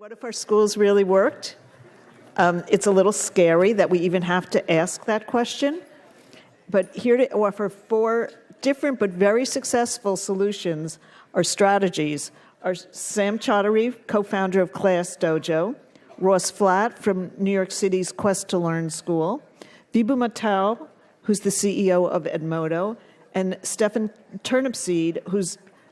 What if our schools really worked? It's a little scary that we even have to ask that question. But here to offer 4 different but very successful solutions or strategies are Sam Chaudhary, co-founder of ClassDojo, Ross Flatt from New York City's Quest to Learn School, Vibhu Mittal, who's the CEO of Edmodo, and Stephan Turnipseed,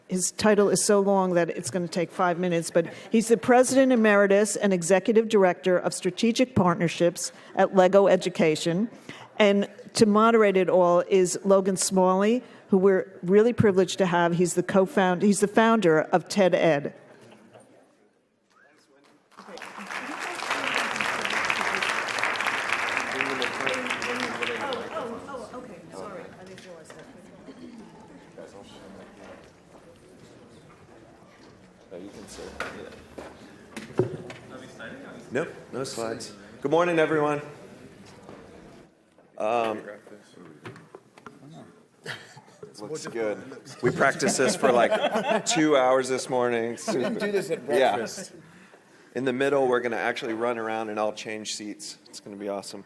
his title is so long that it's going to take 5 minutes, but he's the President Emeritus and Executive Director of Strategic Partnerships at Lego Education. And to moderate it all is Logan Smalley, who we're really privileged to have. He's the founder of TED Ed. Nope, no slides. Good morning, everyone. Looks good. We practiced this for like 2 hours this morning. We didn't do this at breakfast. Yeah. In the middle, we're going to actually run around and I'll change seats. It's going to be awesome.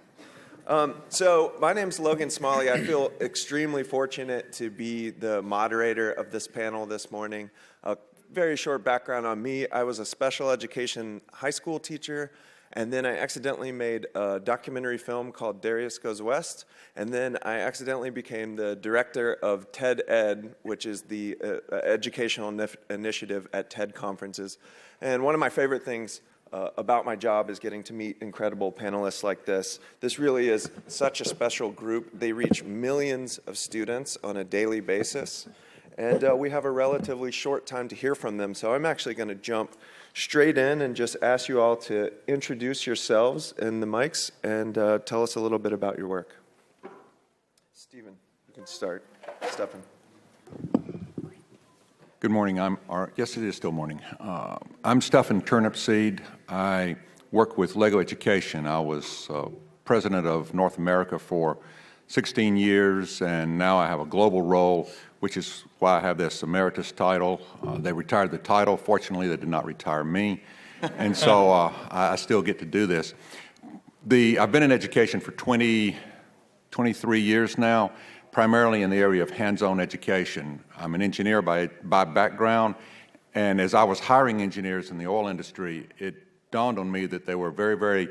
So my name's Logan Smalley. I feel extremely fortunate to be the moderator of this panel this morning. A very short background on me. I was a special education high school teacher, and then I accidentally made a documentary film called Darius Goes West, and then I accidentally became the director of TED Ed, which is the educational initiative at TED conferences. And one of my favorite things about my job is getting to meet incredible panelists like this. This really is such a special group. They reach millions of students on a daily basis, and we have a relatively short time to hear from them. So I'm actually going to jump straight in and just ask you all to introduce yourselves in the mics and tell us a little bit about your work. Stephen, you can start. Stephan. Good morning. Yes, it is still morning. I'm Stephan Turnipseed. I work with Lego Education. I was president of North America for 16 years, and now I have a global role, which is why I have this Emeritus title. They retired the title. Fortunately, they did not retire me, and so I still get to do this. I've been in education for 23 years now, primarily in the area of hands-on education. I'm an engineer by background, and as I was hiring engineers in the oil industry, it dawned on me that they were very, very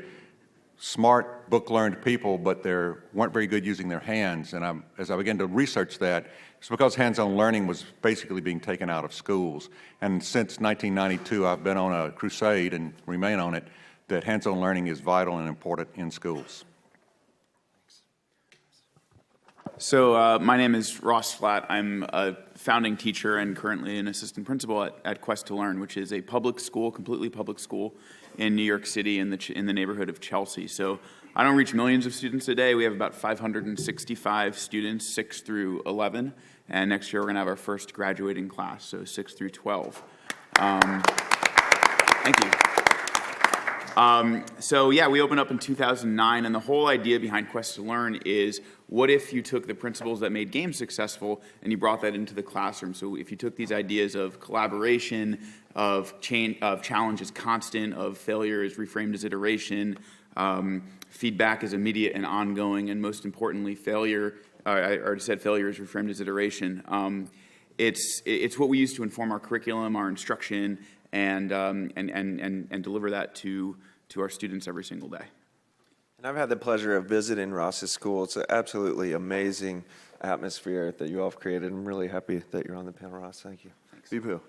smart, book-learned people, but they weren't very good using their hands. And as I began to research that, it's because hands-on learning was basically being taken out of schools. And since 1992, I've been on a crusade, and remain on it, that hands-on learning is vital and important in schools. So my name is Ross Flatt. I'm a founding teacher and currently an assistant principal at Quest to Learn, which is a public school, completely public school in New York City in the neighborhood of Chelsea. So I don't reach millions of students a day. We have about 565 students, 6 through 11. And next year we're going to have our first graduating class, so 6 through 12. Thank you. So yeah, we opened up in 2009, and the whole idea behind Quest to Learn is, what if you took the principles that made games successful and you brought that into the classroom? So if you took these ideas of collaboration, of challenge as constant, of failure is reframed as iteration, feedback is immediate and ongoing, and most importantly, failure, I already said failure is reframed as iteration. It's what we use to inform our curriculum, our instruction, and deliver that to our students every single day. And I've had the pleasure of visiting Ross's school. It's an absolutely amazing atmosphere that you all have created. I'm really happy that you're on the panel, Ross. Thank you. Thanks. Vibhu.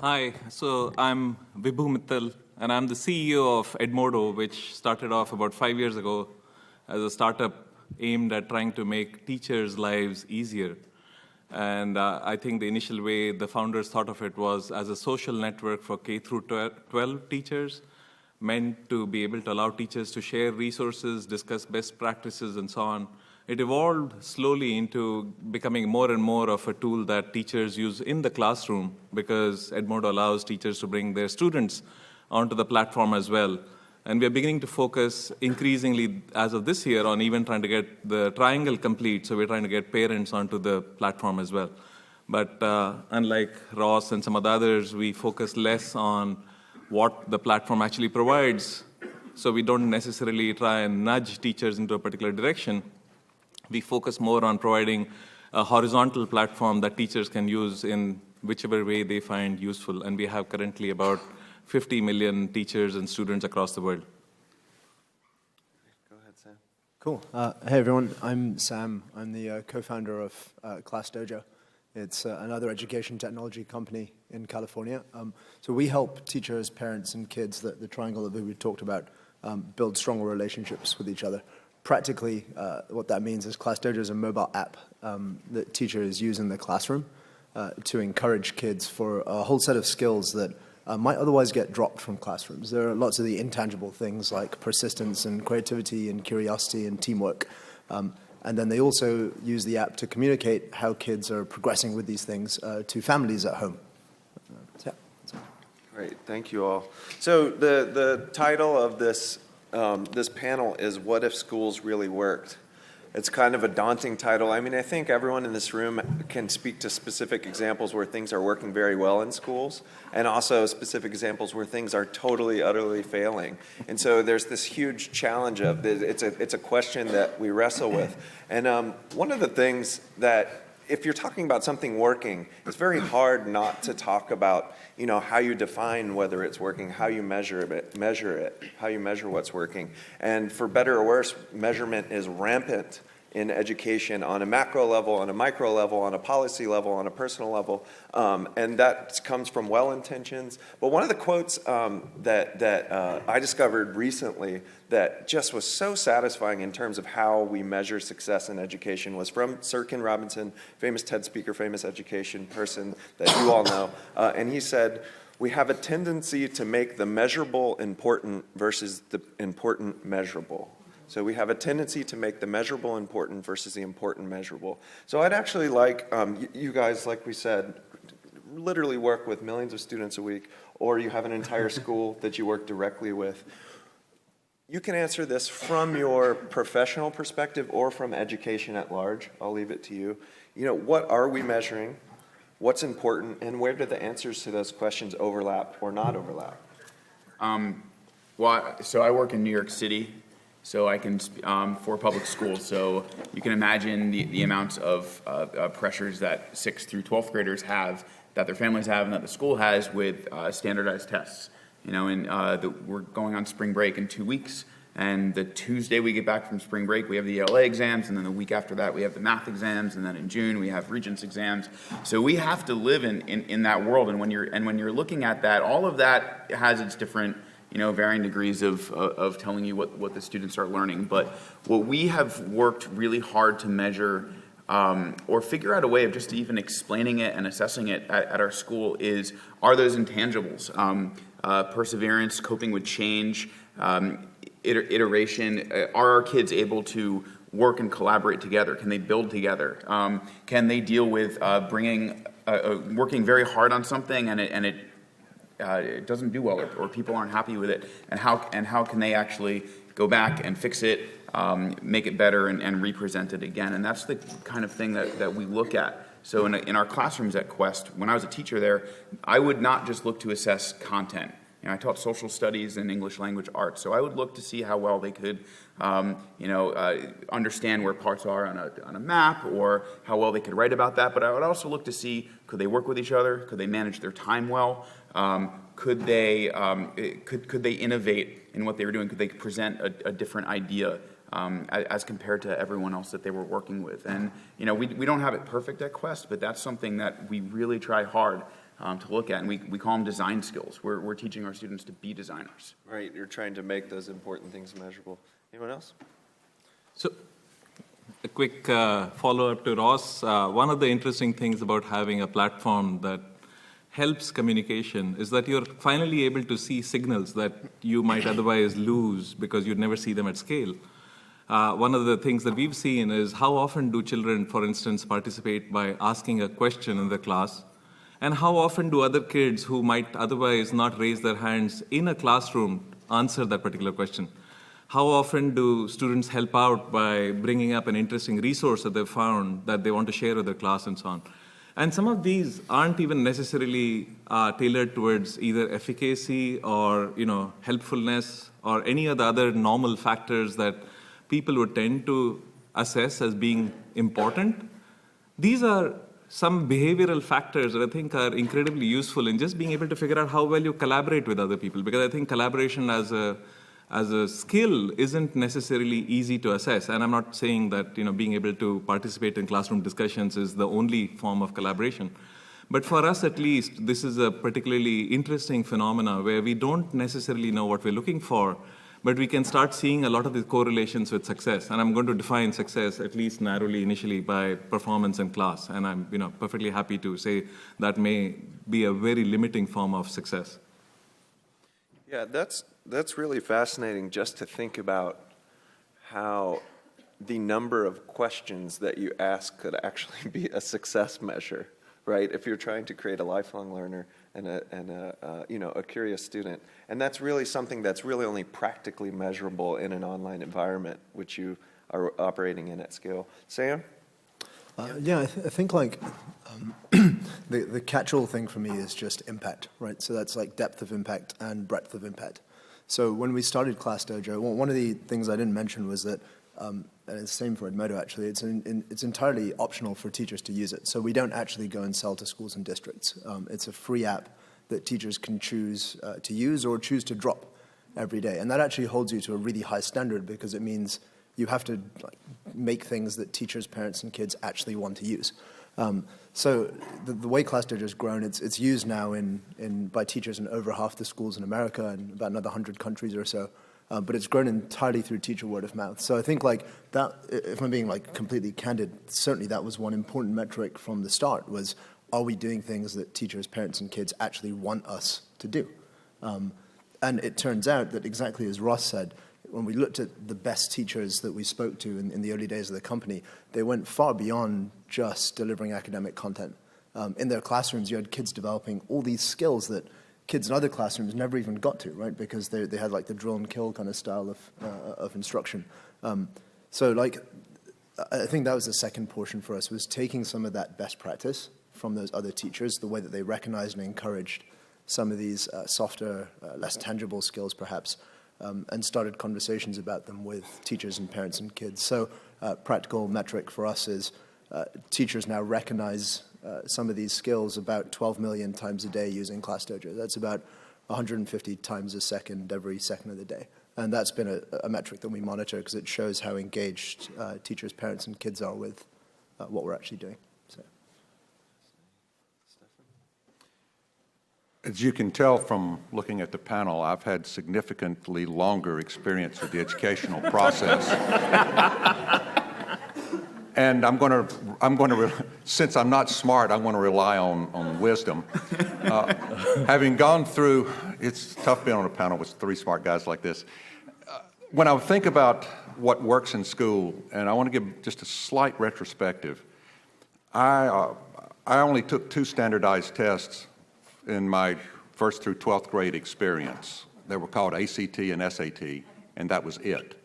Hi, so I'm Vibhu Mittal, and I'm the CEO of Edmodo, which started off about 5 years ago as a startup aimed at trying to make teachers' lives easier. And I think the initial way the founders thought of it was as a social network for K through 12 teachers, meant to be able to allow teachers to share resources, discuss best practices, and so on. It evolved slowly into becoming more and more of a tool that teachers use in the classroom, because Edmodo allows teachers to bring their students onto the platform as well. And we are beginning to focus increasingly, as of this year, on even trying to get the triangle complete. So we're trying to get parents onto the platform as well. But unlike Ross and some of the others, we focus less on what the platform actually provides. So we don't necessarily try and nudge teachers into a particular direction. We focus more on providing a horizontal platform that teachers can use in whichever way they find useful. And we have currently about 50 million teachers and students across the world. Go ahead, Sam. Cool. Hey, everyone. I'm Sam. I'm the co-founder of ClassDojo. It's another education technology company in California. So we help teachers, parents, and kids, the triangle that we talked about, build stronger relationships with each other. Practically, what that means is ClassDojo is a mobile app that teachers use in the classroom to encourage kids for a whole set of skills that might otherwise get dropped from classrooms. There are lots of the intangible things like persistence and creativity and curiosity and teamwork. And then they also use the app to communicate how kids are progressing with these things to families at home. So, yeah. Great, thank you all. So the title of this this panel is "What if schools really worked?" It's kind of a daunting title. I mean, I think everyone in this room can speak to specific examples where things are working very well in schools, and also specific examples where things are totally, utterly failing. And so there's this huge challenge of it's a question that we wrestle with. And one of the things that, if you're talking about something working, it's very hard not to talk about, how you define whether it's working, how you measure it, how you measure what's working. And for better or worse, measurement is rampant in education on a macro level, on a micro level, on a policy level, on a personal level, and that comes from well-intentions. But one of the quotes that I discovered recently that just was so satisfying in terms of how we measure success in education was from Sir Ken Robinson, famous TED speaker, famous education person that you all know, and he said, "We have a tendency to make the measurable important versus the important measurable." So we have a tendency to make the measurable important versus the important measurable. So I'd actually like you guys, like we said, literally work with millions of students a week, or you have an entire school that you work directly with. You can answer this from your professional perspective or from education at large. I'll leave it to you. What are we measuring? What's important? And where do the answers to those questions overlap or not overlap? So I work in New York City. So I can, for public schools, so you can imagine the amounts of pressures that 6th through 12th graders have, that their families have, and that the school has with standardized tests. We're going on spring break in 2 weeks, and the Tuesday we get back from spring break, we have the ELA exams, and then the week after that we have the math exams, and then in June we have Regents exams. So we have to live in that world, and when you're looking at that, all of that has its different varying degrees of telling you what the students are learning. But what we have worked really hard to measure or figure out a way of just even explaining it and assessing it at our school are those intangibles. Perseverance, coping with change, iteration. Are our kids able to work and collaborate together? Can they build together? Can they deal with working very hard on something and it doesn't do well, or people aren't happy with it, and how can they actually go back and fix it, make it better, and represent it again? And that's the kind of thing that we look at. So in our classrooms at Quest, when I was a teacher there, I would not just look to assess content. I taught social studies and English language arts, so I would look to see how well they could, understand where parts are on a map, or how well they could write about that. But I would also look to see, could they work with each other? Could they manage their time well? Could they innovate in what they were doing? Could they present a different idea as compared to everyone else that they were working with? And we don't have it perfect at Quest, but that's something that we really try hard to look at, and we call them design skills. We're teaching our students to be designers. Right, you're trying to make those important things measurable. Anyone else? So a quick follow-up to Ross. One of the interesting things about having a platform that helps communication is that you're finally able to see signals that you might otherwise lose because you'd never see them at scale. One of the things that we've seen is how often do children, for instance, participate by asking a question in the class, and how often do other kids who might otherwise not raise their hands in a classroom answer that particular question? How often do students help out by bringing up an interesting resource that they've found that they want to share with their class and so on? And some of these aren't even necessarily tailored towards either efficacy or helpfulness or any of the other normal factors that people would tend to assess as being important. These are some behavioral factors that I think are incredibly useful in just being able to figure out how well you collaborate with other people. Because I think collaboration as a skill isn't necessarily easy to assess. And I'm not saying that being able to participate in classroom discussions is the only form of collaboration. But for us at least, this is a particularly interesting phenomena where we don't necessarily know what we're looking for, but we can start seeing a lot of the correlations with success. And I'm going to define success, at least narrowly initially, by performance in class. And I'm perfectly happy to say that may be a very limiting form of success. Yeah, that's really fascinating just to think about how the number of questions that you ask could actually be a success measure, right? If you're trying to create a lifelong learner and a curious student. And that's really something that's really only practically measurable in an online environment, which you are operating in at scale. Sam? I think the catch-all thing for me is just impact, right? So that's like depth of impact and breadth of impact. So when we started ClassDojo, one of the things I didn't mention was that, and it's the same for Edmodo actually, it's entirely optional for teachers to use it. So we don't actually go and sell to schools and districts. It's a free app that teachers can choose to use or choose to drop every day. And that actually holds you to a really high standard because it means you have to make things that teachers, parents, and kids actually want to use. So the way ClassDojo has grown, it's used now by teachers in over half the schools in America and about another 100 countries or so. But it's grown entirely through teacher word of mouth. So I think that, if I'm being completely candid, certainly that was one important metric from the start was, are we doing things that teachers, parents, and kids actually want us to do? And it turns out that exactly as Ross said, when we looked at the best teachers that we spoke to in the early days of the company, they went far beyond just delivering academic content. In their classrooms, you had kids developing all these skills that kids in other classrooms never even got to, right? Because they had the drill and kill kind of style of instruction. So I think that was the second portion for us, was taking some of that best practice from those other teachers, the way that they recognized and encouraged some of these softer, less tangible skills perhaps, and started conversations about them with teachers and parents and kids. So practical metric for us is teachers now recognize some of these skills about 12 million times a day using ClassDojo. That's about 150 times a second every second of the day. And that's been a metric that we monitor because it shows how engaged teachers, parents, and kids are with what we're actually doing. So. As you can tell from looking at the panel, I've had significantly longer experience with the educational process. And I'm going to, since I'm not smart, I'm going to rely on wisdom. Having gone through, it's tough being on a panel with three smart guys like this. When I think about what works in school, and I want to give just a slight retrospective, I only took 2 standardized tests in my 1st through 12th grade experience. They were called ACT and SAT, and that was it.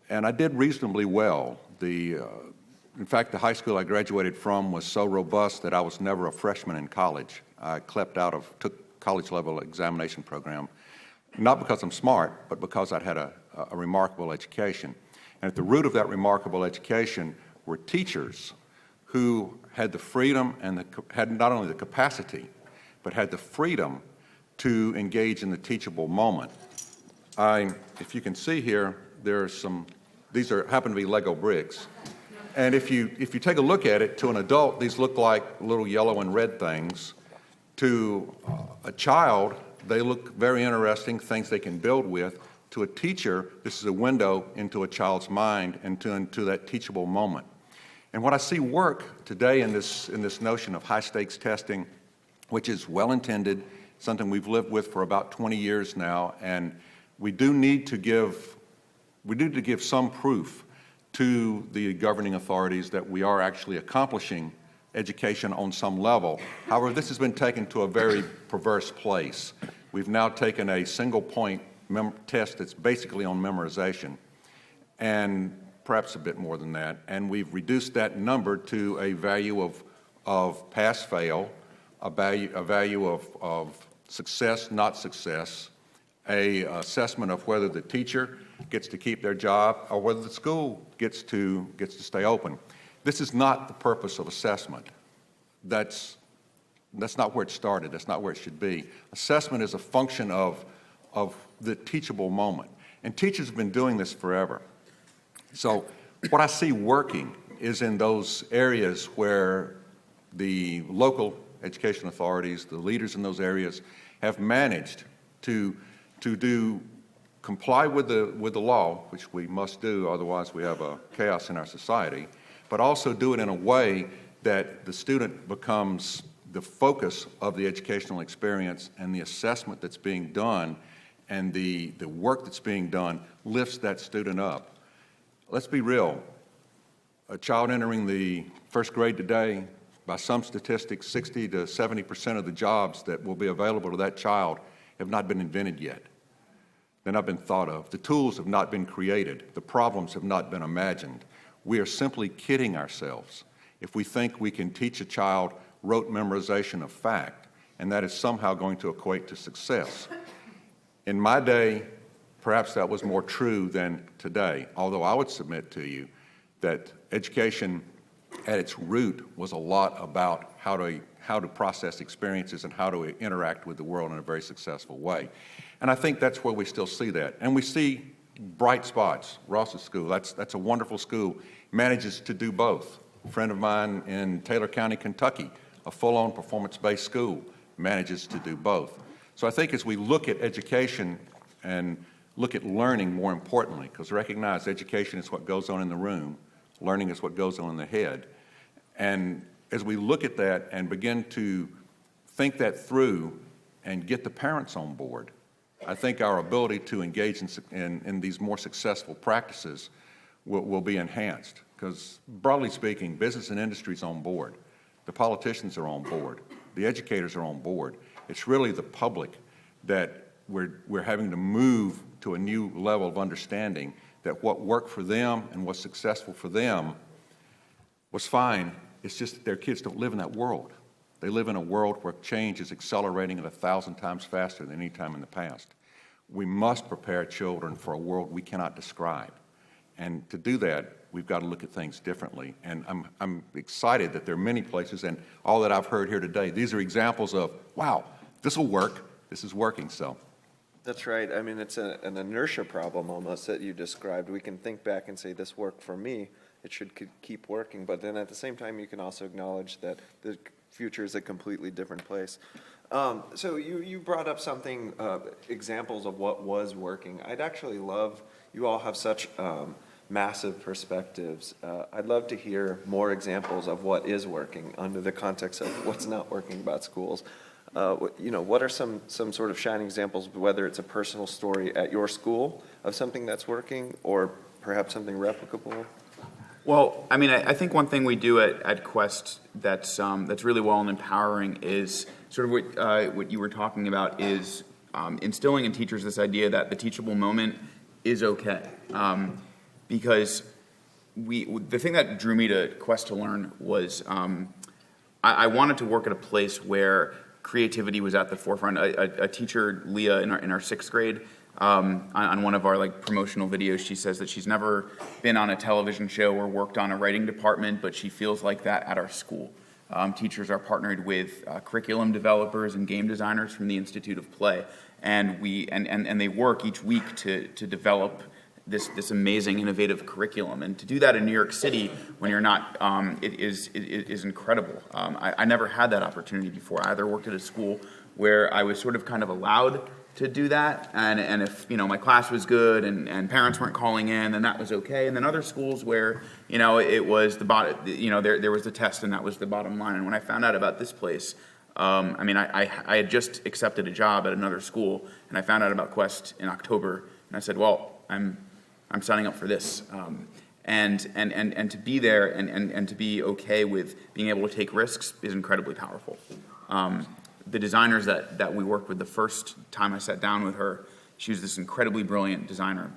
And I did reasonably well. In fact, the high school I graduated from was so robust that I was never a freshman in college. I took college-level examination program, not because I'm smart, but because I'd had a remarkable education. And at the root of that remarkable education were teachers who had the freedom and had not only the capacity, but had the freedom to engage in the teachable moment. If you can see here, these happen to be Lego bricks. And if you take a look at it, to an adult, these look like little yellow and red things. To a child, they look very interesting, things they can build with. To a teacher, this is a window into a child's mind and into that teachable moment. And what I see work today in this notion of high-stakes testing, which is well-intended, something we've lived with for about 20 years now, and we do need to give some proof to the governing authorities that we are actually accomplishing education on some level. However, this has been taken to a very perverse place. We've now taken a single-point test that's basically on memorization, and perhaps a bit more than that, and we've reduced that number to a value of of pass-fail, a value of success, not success, a assessment of whether the teacher gets to keep their job or whether the school gets to stay open. This is not the purpose of assessment. That's not where it started. That's not where it should be. Assessment is a function of the teachable moment. And teachers have been doing this forever. So what I see working is in those areas where the local education authorities, the leaders in those areas, have managed to comply with the law, which we must do, otherwise we have a chaos in our society, but also do it in a way that the student becomes the focus of the educational experience, and the assessment that's being done and the work that's being done lifts that student up. Let's be real. A child entering the first grade today, by some statistics, 60 to 70% of the jobs that will be available to that child have not been invented yet. They've not been thought of. The tools have not been created. The problems have not been imagined. We are simply kidding ourselves if we think we can teach a child rote memorization of fact, and that is somehow going to equate to success. In my day, perhaps that was more true than today, although I would submit to you that education at its root was a lot about how to process experiences and how to interact with the world in a very successful way. And I think that's where we still see that. And we see bright spots. Ross's school, that's a wonderful school, manages to do both. A friend of mine in Taylor County, Kentucky, a full-on performance-based school, manages to do both. So I think as we look at education and look at learning more importantly, because recognize education is what goes on in the room, learning is what goes on in the head. And as we look at that and begin to think that through and get the parents on board, I think our ability to engage in these more successful practices will be enhanced. Because broadly speaking, business and industry is on board. The politicians are on board. The educators are on board. It's really the public that we're having to move to a new level of understanding that what worked for them and what's successful for them was fine. It's just that their kids don't live in that world. They live in a world where change is accelerating at 1,000 times faster than any time in the past. We must prepare children for a world we cannot describe. And to do that, we've got to look at things differently. And I'm excited that there are many places, and all that I've heard here today, these are examples of, wow, this will work, this is working, so. That's right. I mean, it's an inertia problem almost that you described. We can think back and say, this worked for me, it should keep working. But then at the same time, you can also acknowledge that the future is a completely different place. So you brought up something, examples of what was working. I'd actually love, you all have such massive perspectives. I'd love to hear more examples of what is working under the context of what's not working about schools. What are some sort of shining examples, whether it's a personal story at your school of something that's working or perhaps something replicable? Well, I mean, I think one thing we do at Quest that's really well and empowering is sort of what you were talking about is instilling in teachers this idea that the teachable moment is okay. Because the thing that drew me to Quest to Learn was I wanted to work at a place where creativity was at the forefront. A teacher, Leah, in our 6th grade, on one of our promotional videos, she says that she's never been on a television show or worked on a writing department, but she feels like that at our school. Teachers are partnered with curriculum developers and game designers from the Institute of Play, and they work each week to develop this amazing, innovative curriculum. And to do that in New York City when you're not, it is incredible. I never had that opportunity before. I either worked at a school where I was sort of kind of allowed to do that, and if my class was good and parents weren't calling in, then that was okay. And then other schools where it was the bottom, there was the test and that was the bottom line. And when I found out about this place, I had just accepted a job at another school, and I found out about Quest in October, and I said, well, I'm signing up for this. And to be there and to be okay with being able to take risks is incredibly powerful. The designers that we worked with the first time I sat down with her, she was this incredibly brilliant designer.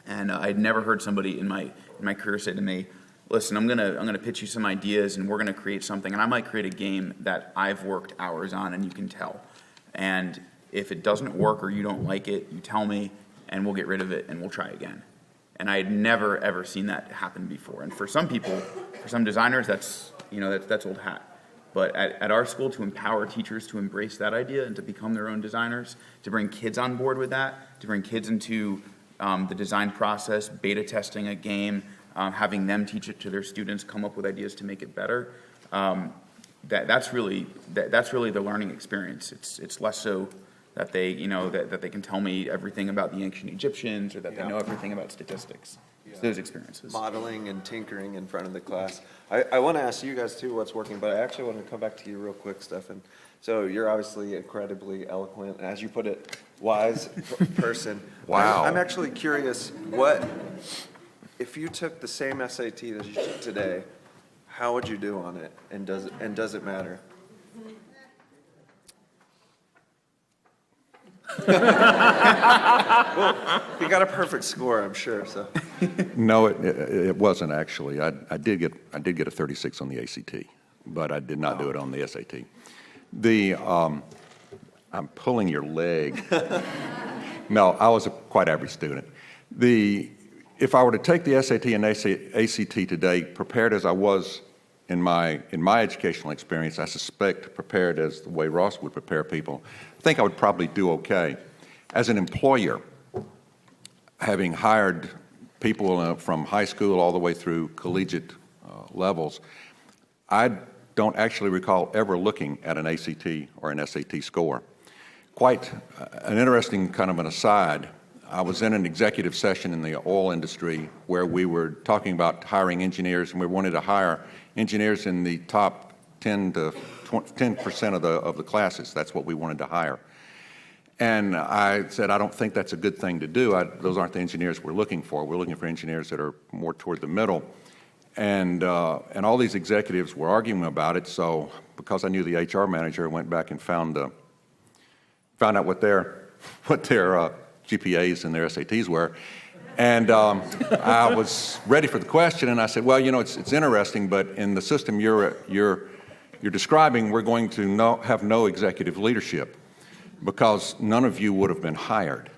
And I had never heard somebody in my career say to me, listen, I'm gonna pitch you some ideas, and we're gonna create something, and I might create a game that I've worked hours on, and you can tell. And if it doesn't work or you don't like it, you tell me, and we'll get rid of it, and we'll try again. And I had never, ever seen that happen before. And for some people, for some designers, that's old hat. But at our school, to empower teachers to embrace that idea and to become their own designers, to bring kids on board with that, to bring kids into the design process, beta testing a game, having them teach it to their students, come up with ideas to make it better, that's really the learning experience. It's less so that they, that they can tell me everything about the ancient Egyptians or that they know everything about statistics. It's those experiences. Modeling and tinkering in front of the class. I want to ask you guys too what's working, but I actually want to come back to you real quick, Stephan. So you're obviously incredibly eloquent, and as you put it, wise person. Wow. I'm actually curious, if you took the same SAT that you took today, how would you do on it, and does it matter? Well, you got a perfect score, I'm sure. So. No, it wasn't actually. I did get a 36 on the ACT, but I did not do it on the SAT. I'm pulling your leg. No, I was a quite average student. If I were to take the SAT and ACT today, prepared as I was in my educational experience, I suspect prepared as the way Ross would prepare people, I think I would probably do okay. As an employer, having hired people from high school all the way through collegiate levels, I don't actually recall ever looking at an ACT or an SAT score. Quite an interesting kind of an aside, I was in an executive session in the oil industry where we were talking about hiring engineers, and we wanted to hire engineers in the top 10% of the classes. That's what we wanted to hire. And I said, I don't think that's a good thing to do. Those aren't the engineers we're looking for. We're looking for engineers that are more toward the middle. And all these executives were arguing about it. So because I knew the HR manager, I went back and found out what their GPAs and their SATs were. And I was ready for the question, and I said, well, it's interesting, but in the system you're describing, we're going to have no executive leadership because none of you would have been hired.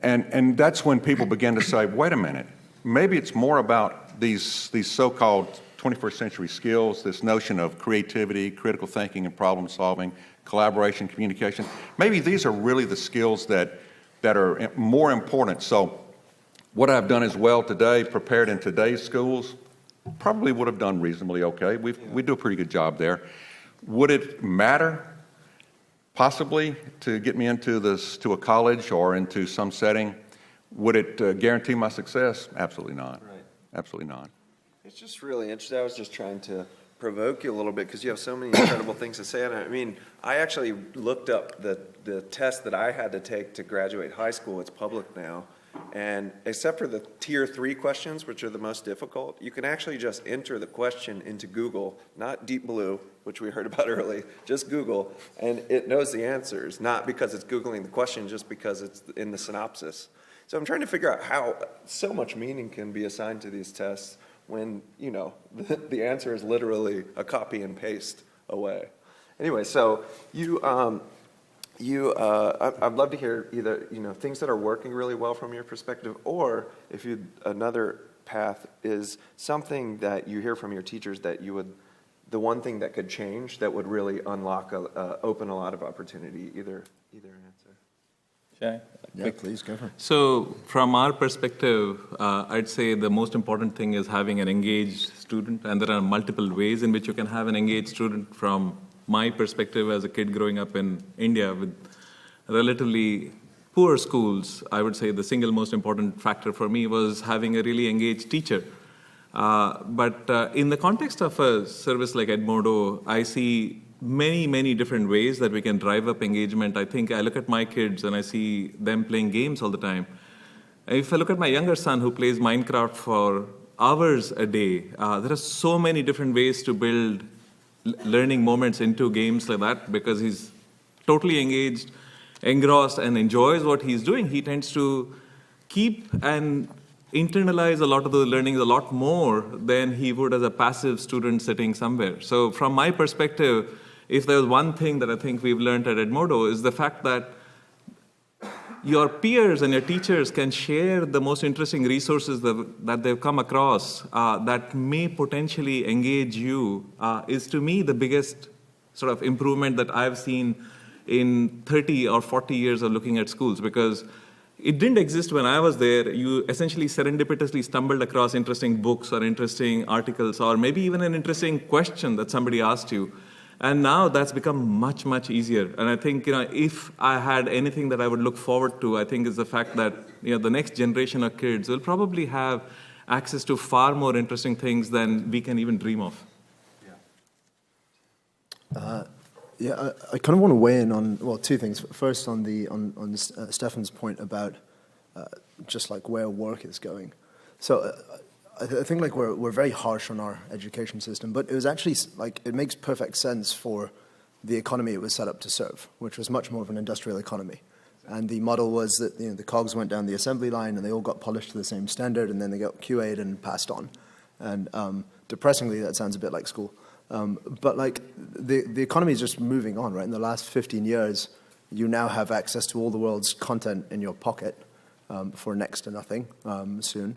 And that's when people began to say, wait a minute, maybe it's more about these so-called 21st century skills, this notion of creativity, critical thinking and problem solving, collaboration, communication. Maybe these are really the skills that are more important. So what I've done as well today, prepared in today's schools, probably would have done reasonably okay. We do a pretty good job there. Would it matter, possibly, to get me to a college or into some setting? Would it guarantee my success? Absolutely not. Right. Absolutely not. It's just really interesting. I was just trying to provoke you a little bit because you have so many incredible things to say. And I mean, I actually looked up the test that I had to take to graduate high school. It's public now. And except for the tier 3 questions, which are the most difficult, you can actually just enter the question into Google, not Deep Blue, which we heard about early, just Google, and it knows the answers, not because it's Googling the question, just because it's in the synopsis. So I'm trying to figure out how so much meaning can be assigned to these tests when, the answer is literally a copy and paste away. Anyway, so I'd love to hear either, things that are working really well from your perspective, or if another path is something that you hear from your teachers that the one thing that could change that would really unlock, open a lot of opportunity, either answer. Shall I? Yeah, please, go for it. So from our perspective, I'd say the most important thing is having an engaged student, and there are multiple ways in which you can have an engaged student. From my perspective as a kid growing up in India with relatively poor schools, I would say the single most important factor for me was having a really engaged teacher. But in the context of a service like Edmodo, I see many different ways that we can drive up engagement. I think I look at my kids and I see them playing games all the time. If I look at my younger son who plays Minecraft for hours a day, there are so many different ways to build learning moments into games like that because he's totally engaged, engrossed, and enjoys what he's doing. He tends to keep and internalize a lot of the learning a lot more than he would as a passive student sitting somewhere. So from my perspective, if there's one thing that I think we've learned at Edmodo is the fact that your peers and your teachers can share the most interesting resources that they've come across that may potentially engage you is, to me, the biggest sort of improvement that I've seen in 30 or 40 years of looking at schools, because it didn't exist when I was there. You essentially serendipitously stumbled across interesting books or interesting articles or maybe even an interesting question that somebody asked you. And now that's become much, much easier. And I think, if I had anything that I would look forward to, I think is the fact that, the next generation of kids will probably have access to far more interesting things than we can even dream of. Yeah, I kind of want to weigh in on, well, two things. First, on Stephan's point about just like where work is going. So I think like we're very harsh on our education system, but it was actually like it makes perfect sense for the economy it was set up to serve, which was much more of an industrial economy. And the model was that the cogs went down the assembly line and they all got polished to the same standard, and then they got QA'd and passed on. And depressingly, that sounds a bit like school. But like the economy is just moving on, right? In the last 15 years, you now have access to all the world's content in your pocket for next to nothing soon.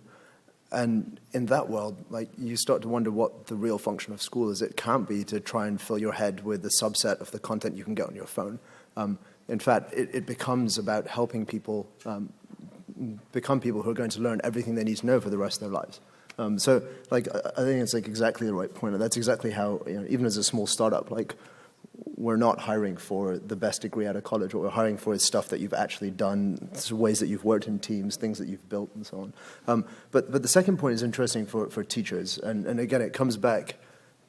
And in that world, like, you start to wonder what the real function of school is. It can't be to try and fill your head with the subset of the content you can get on your phone. In fact, it becomes about helping people become people who are going to learn everything they need to know for the rest of their lives. So, like, I think it's like exactly the right point. And that's exactly how, even as a small startup, like, we're not hiring for the best degree out of college. What we're hiring for is stuff that you've actually done, ways that you've worked in teams, things that you've built, and so on. But the second point is interesting for teachers. And again, it comes back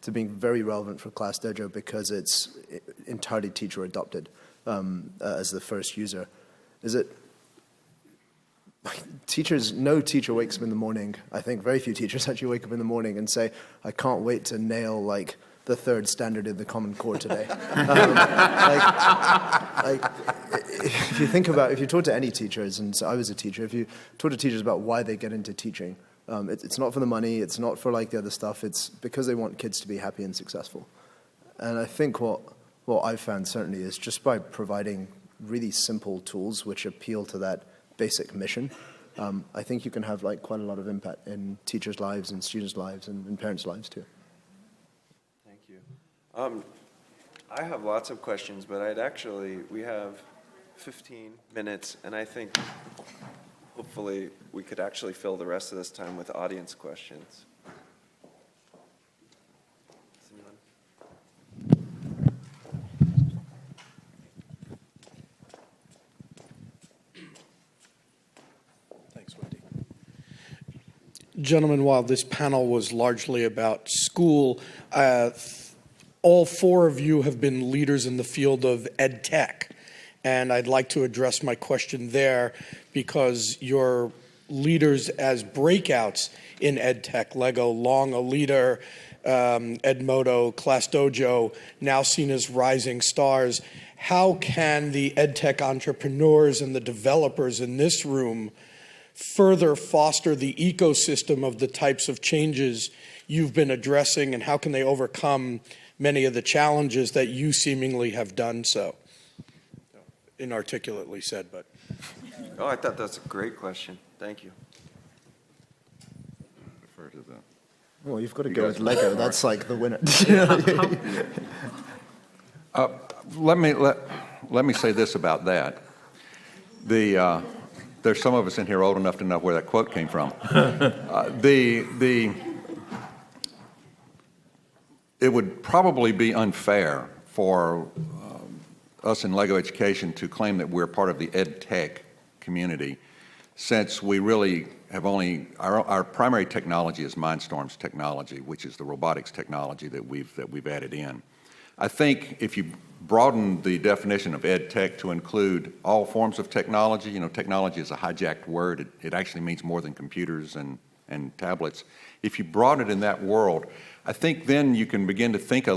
to being very relevant for ClassDojo because it's entirely teacher adopted as the first user. Is it teachers, no teacher wakes up in the morning, I think very few teachers actually wake up in the morning and say, I can't wait to nail like the third standard in the Common Core today. If you think about, if you talk to any teachers, and so I was a teacher, if you talk to teachers about why they get into teaching, it's not for the money, it's not for like the other stuff, it's because they want kids to be happy and successful. And I think what I've found certainly is just by providing really simple tools which appeal to that basic mission, I think you can have like quite a lot of impact in teachers' lives and students' lives and parents' lives too. Thank you. I have lots of questions, but we have 15 minutes, and I think hopefully we could actually fill the rest of this time with audience questions. Gentlemen, while this panel was largely about school, all four of you have been leaders in the field of ed tech. And I'd like to address my question there because you're leaders as breakouts in ed tech. Lego, long a leader, Edmodo, ClassDojo, now seen as rising stars. How can the ed tech entrepreneurs and the developers in this room further foster the ecosystem of the types of changes you've been addressing, and how can they overcome many of the challenges that you seemingly have done so? Inarticulately said, but. Oh, I thought that's a great question. Thank you. Refer to that. Well, you've got to go with Lego. That's like the winner. Let me say this about that. There's some of us in here old enough to know where that quote came from. It would probably be unfair for us in Lego Education to claim that we're part of the ed tech community, since we really have only, our primary technology is Mindstorm's technology, which is the robotics technology that we've added in. I think if you broaden the definition of ed tech to include all forms of technology, technology is a hijacked word. It actually means more than computers and tablets. If you broaden it in that world, I think then you can begin to think a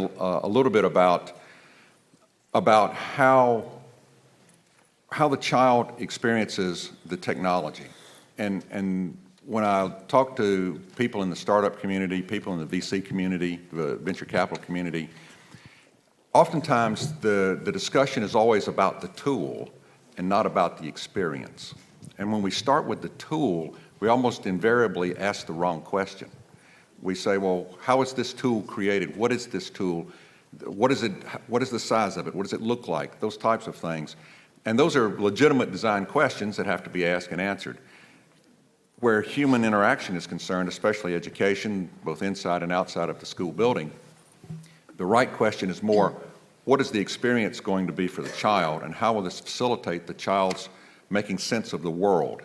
little bit about how the child experiences the technology. And when I talk to people in the startup community, people in the VC community, the venture capital community, oftentimes the discussion is always about the tool and not about the experience. And when we start with the tool, we almost invariably ask the wrong question. We say, well, how is this tool created? What is this tool? What is it? What is the size of it? What does it look like? Those types of things. And those are legitimate design questions that have to be asked and answered. Where human interaction is concerned, especially education, both inside and outside of the school building, the right question is more, what is the experience going to be for the child, and how will this facilitate the child's making sense of the world?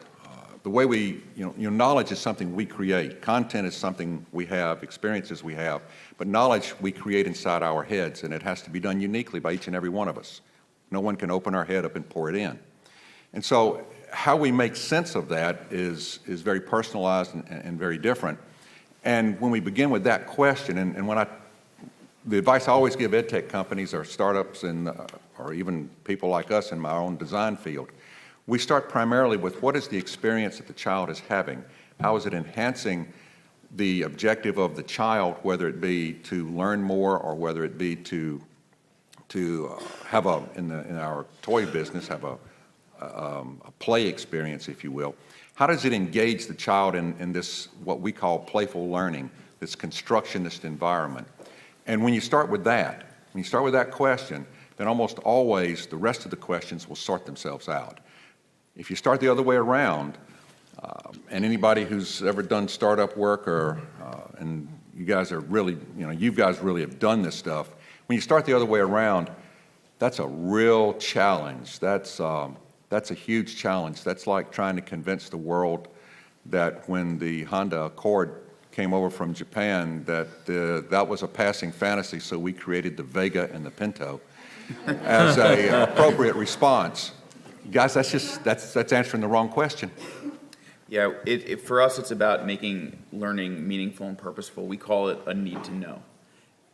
The way we, knowledge is something we create. Content is something we have, experiences we have, but knowledge we create inside our heads, and it has to be done uniquely by each and every one of us. No one can open our head up and pour it in. And so how we make sense of that is very personalized and very different. And when we begin with that question, and when the advice I always give edtech companies or startups or even people like us in my own design field, we start primarily with what is the experience that the child is having? How is it enhancing the objective of the child, whether it be to learn more or whether it be to have in our toy business, have a play experience, if you will. How does it engage the child in this, what we call playful learning, this constructionist environment? And when you start with that, question, then almost always the rest of the questions will sort themselves out. If you start the other way around, and anybody who's ever done startup work and you guys are really, you guys really have done this stuff, when you start the other way around, that's a real challenge. That's a huge challenge. That's like trying to convince the world that when the Honda Accord came over from Japan, that was a passing fantasy, so we created the Vega and the Pinto as an appropriate response. Guys, that's answering the wrong question. Yeah, for us, it's about making learning meaningful and purposeful. We call it a need to know.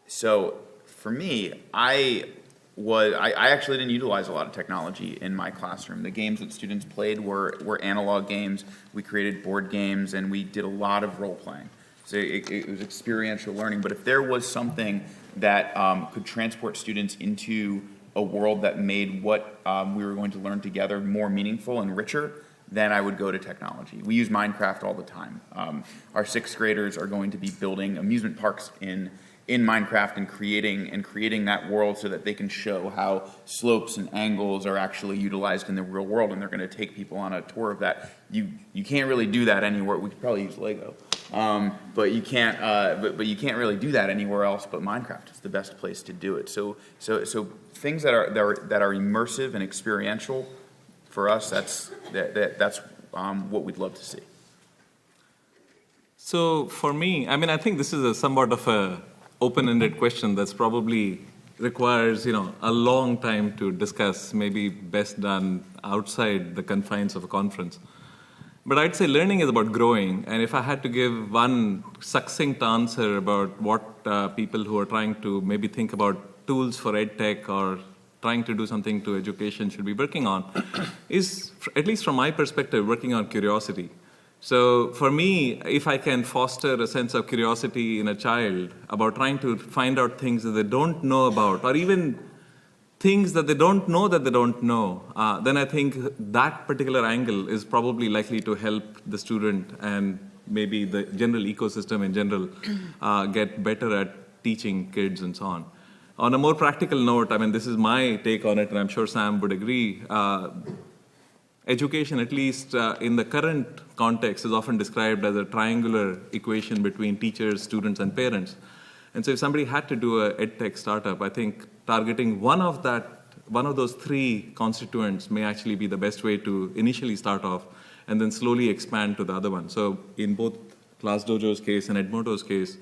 So for me, I actually didn't utilize a lot of technology in my classroom. The games that students played were analog games. We created board games, and we did a lot of role-playing. So it was experiential learning. But if there was something that could transport students into a world that made what we were going to learn together more meaningful and richer, then I would go to technology. We use Minecraft all the time. Our sixth graders are going to be building amusement parks in Minecraft and creating that world so that they can show how slopes and angles are actually utilized in the real world, and they're going to take people on a tour of that. You can't really do that anywhere. We could probably use Lego, but you can't. But you can't really do that anywhere else but Minecraft. It's the best place to do it. So things that are immersive and experiential, for us, that's what we'd love to see. So for me, I think this is somewhat of a open-ended question that's probably requires, a long time to discuss, maybe best done outside the confines of a conference. But I'd say learning is about growing, and if I had to give one succinct answer about what people who are trying to maybe think about tools for EdTech or trying to do something to education should be working on, is, at least from my perspective, working on curiosity. So for me, if I can foster a sense of curiosity in a child about trying to find out things that they don't know about, or even things that they don't know, then I think that particular angle is probably likely to help the student and maybe the general ecosystem in general get better at teaching kids and so on. On a more practical note, this is my take on it, and I'm sure Sam would agree. Education, at least in the current context, is often described as a triangular equation between teachers, students, and parents. And so if somebody had to do a EdTech startup, I think targeting one of those three constituents may actually be the best way to initially start off and then slowly expand to the other one. So in both ClassDojo's case and Edmodo's case,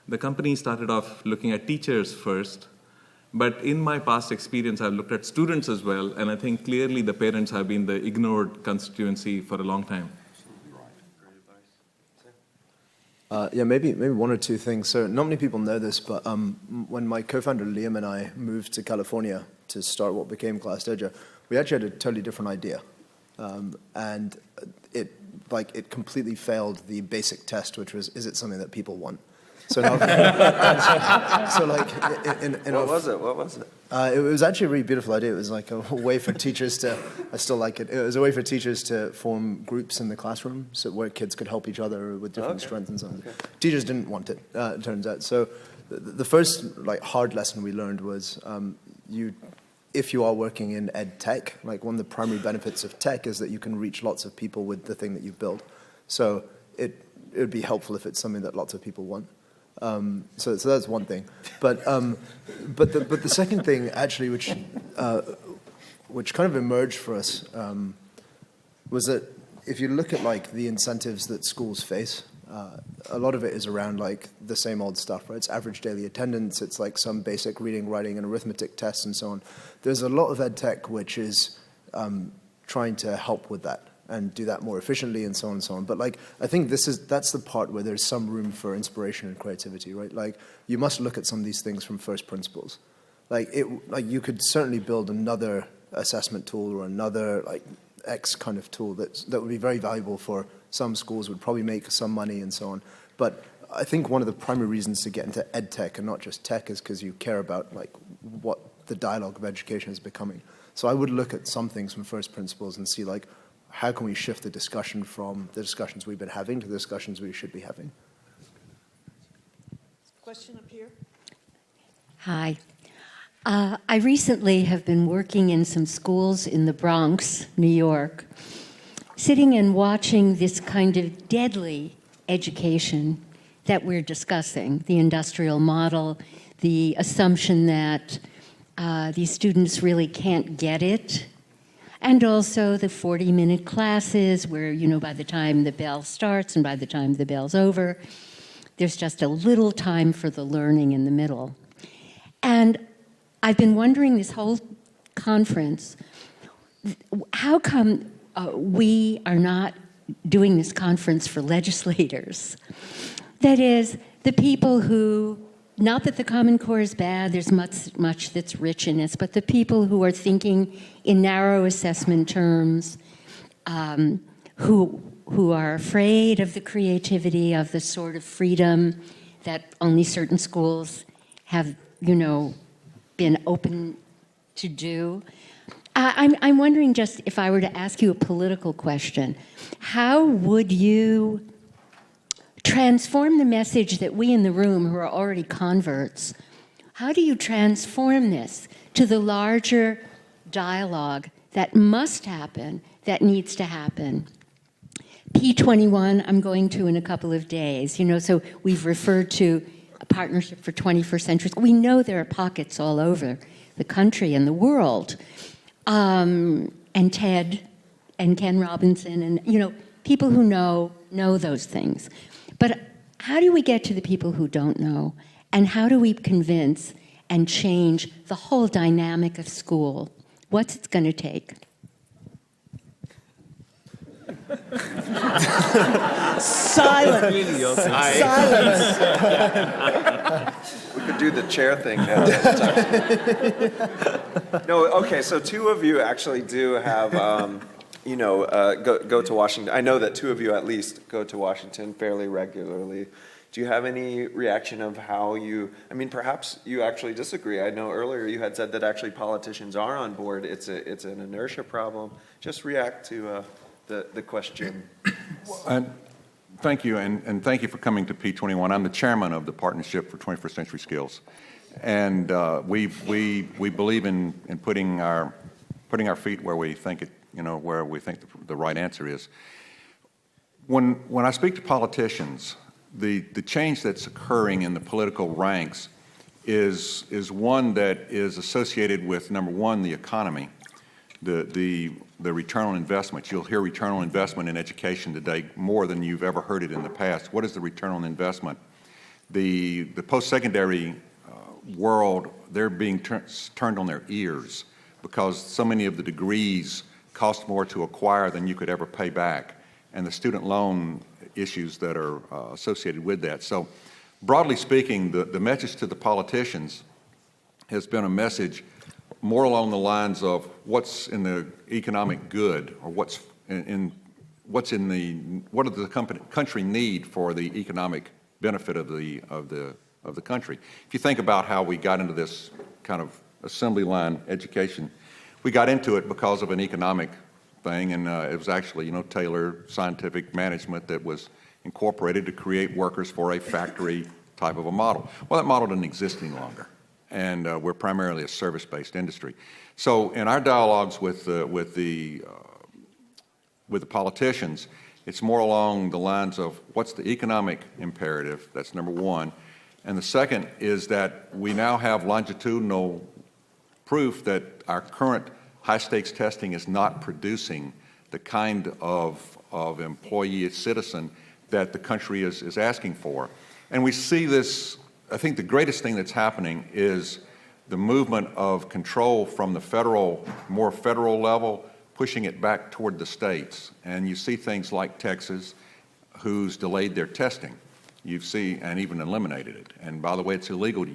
the company started off looking at teachers first. But in my past experience, I've looked at students as well, and I think clearly the parents have been the ignored constituency for a long time. Maybe one or two things. So not many people know this, but when my co-founder Liam and I moved to California to start what became ClassDojo, we actually had a totally different idea. and it completely failed the basic test, which was, is it something that people want? So now, so like, What was it? it was actually a really beautiful idea. It was like a way for teachers to, I still like it. It was a way for teachers to form groups in the classroom, so where kids could help each other with different strengths and so on. Teachers didn't want it, it turns out. So the first like hard lesson we learned was if you are working in ed tech, like one of the primary benefits of tech is that you can reach lots of people with the thing that you've built. So it would be helpful if it's something that lots of people want. So that's one thing, but the second thing actually, which kind of emerged for us, was that if you look at like the incentives that schools face, a lot of it is around like the same old stuff, right? It's average daily attendance, it's like some basic reading, writing, and arithmetic tests, and so on. There's a lot of ed tech which is trying to help with that and do that more efficiently and so on and so on. But like, I think that's the part where there's some room for inspiration and creativity, right? Like, you must look at some of these things from first principles. Like you could certainly build another assessment tool or another like X kind of tool that would be very valuable for some schools, would probably make some money and so on. But I think one of the primary reasons to get into ed tech and not just tech is because you care about like what the dialogue of education is becoming. So I would look at some things from first principles and see like, how can we shift the discussion from the discussions we've been having to the discussions we should be having? Question up here. Hi. I recently have been working in some schools in the Bronx, New York, sitting and watching this kind of deadly education that we're discussing, the industrial model, the assumption that these students really can't get it, and also the 40-minute classes where, you know, by the time the bell starts and by the time the bell's over, there's just a little time for the learning in the middle. And I've been wondering this whole conference, how come we are not doing this conference for legislators? That is, the people who, not that the Common Core is bad, there's much that's rich in it, but the people who are thinking in narrow assessment terms, who are afraid of the creativity, of the sort of freedom that only certain schools have, you know, been open to do. I'm wondering, just if I were to ask you a political question, how would you transform the message that we in the room who are already converts, how do you transform this to the larger dialogue that must happen, that needs to happen? P21, I'm going to in a couple of days, you know, so we've referred to a partnership for 21st century. We know there are pockets all over the country and the world. And Ted and Ken Robinson and, you know, people who know those things. But how do we get to the people who don't know? And how do we convince and change the whole dynamic of school? What's it going to take? Silence. Silence. We could do the chair thing now. No, okay, so two of you actually do have, go to Washington. I know that two of you at least go to Washington fairly regularly. Do you have any reaction of how perhaps you actually disagree? I know earlier you had said that actually politicians are on board. It's an inertia problem. Just react to the question. Thank you, and thank you for coming to P21. I'm the chairman of the Partnership for 21st Century Skills, and we believe in putting our feet where we think it, where we think the right answer is. When I speak to politicians, the change that's occurring in the political ranks is one that is associated with, number one, the economy, the return on investment. You'll hear return on investment in education today more than you've ever heard it in the past. What is the return on investment? The post-secondary world, they're being turned on their ears because so many of the degrees cost more to acquire than you could ever pay back, and the student loan issues that are associated with that. So broadly speaking, the message to the politicians has been a message more along the lines of what's in the economic good, or what does the country need for the economic benefit of the country. If you think about how we got into this kind of assembly line education, we got into it because of an economic thing, and it was actually, Taylor Scientific Management that was incorporated to create workers for a factory type of a model. Well, that model doesn't exist any longer, and we're primarily a service-based industry. So in our dialogues with the politicians, it's more along the lines of what's the economic imperative. That's number one. And the second is that we now have longitudinal proof that our current high-stakes testing is not producing the kind of employee citizen that the country is asking for. And we see this, I think the greatest thing that's happening is the movement of control from the more federal level, pushing it back toward the states. And you see things like Texas, who's delayed their testing. And even eliminated it. And by the way, it's illegal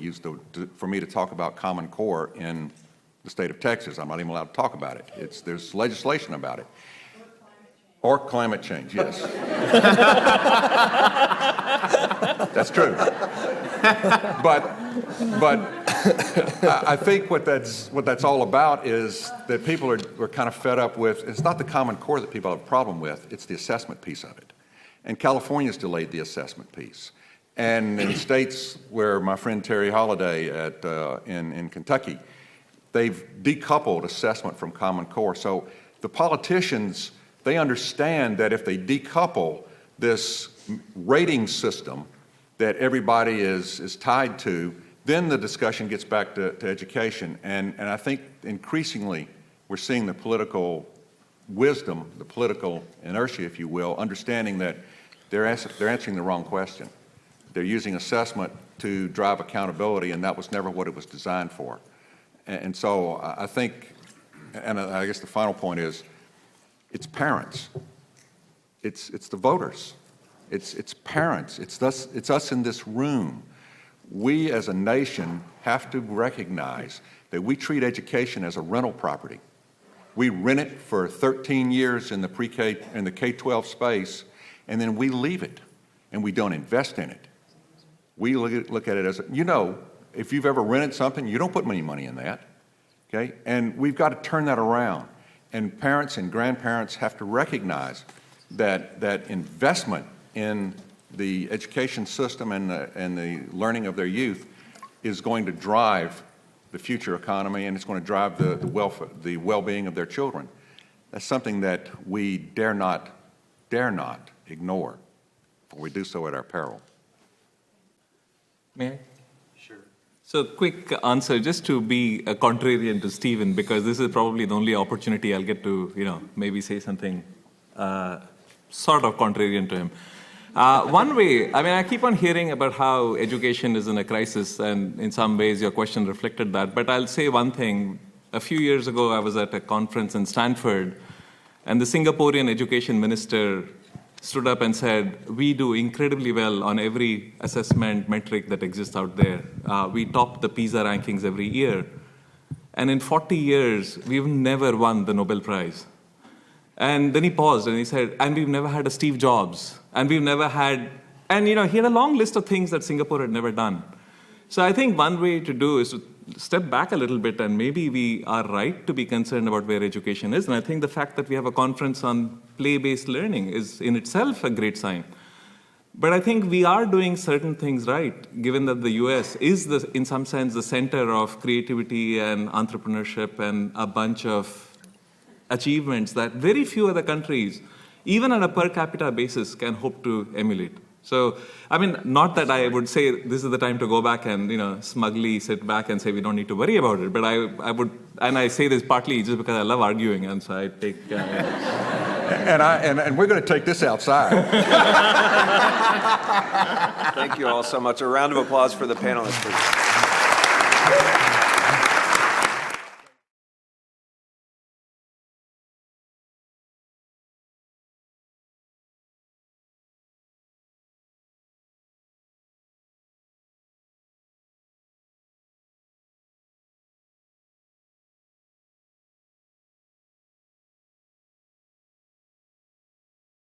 for me to talk about Common Core in the state of Texas. I'm not even allowed to talk about it. There's legislation about it. Or climate change, yes. That's true. But I think what that's all about is that people are kind of fed up with, it's not the Common Core that people have a problem with, it's the assessment piece of it. And California's delayed the assessment piece. And in states where my friend Terry Holliday in Kentucky, they've decoupled assessment from Common Core. So the politicians, they understand that if they decouple this rating system that everybody is tied to, then the discussion gets back to education. And I think increasingly we're seeing the political wisdom, the political inertia, if you will, understanding that they're answering the wrong question. They're using assessment to drive accountability, and that was never what it was designed for. And so I think, and I guess the final point is, it's parents. It's the voters. It's parents. It's us in this room. We as a nation have to recognize that we treat education as a rental property. We rent it for 13 years in the pre-K and the K-12 space, and then we leave it, and we don't invest in it. We look at it as, if you've ever rented something, you don't put any money in that, okay? And we've got to turn that around. And parents and grandparents have to recognize that investment in the education system and the learning of their youth is going to drive the future economy, and it's going to drive the well-being of their children. That's something that we dare not ignore, for we do so at our peril. May I? Sure. So quick answer, just to be a contrarian to Stephen, because this is probably the only opportunity I'll get to, maybe say something sort of contrarian to him. One way, I keep on hearing about how education is in a crisis, and in some ways your question reflected that. But I'll say one thing. A few years ago, I was at a conference in Stanford, and the Singaporean education minister stood up and said, we do incredibly well on every assessment metric that exists out there. We top the PISA rankings every year. And in 40 years, we've never won the Nobel Prize. And then he paused and he said, and we've never had a Steve Jobs. And we've never had, and he had a long list of things that Singapore had never done. So I think one way to do is to step back a little bit, and maybe we are right to be concerned about where education is. And I think the fact that we have a conference on play-based learning is in itself a great sign. But I think we are doing certain things right, given that the US is, in some sense, the center of creativity and entrepreneurship and a bunch of achievements that very few other countries, even on a per capita basis, can hope to emulate. So, not that I would say this is the time to go back and, smugly sit back and say we don't need to worry about it, but I would, and I say this partly just because I love arguing, and so I take... And we're going to take this outside. Thank you all so much. A round of applause for the panelists, please.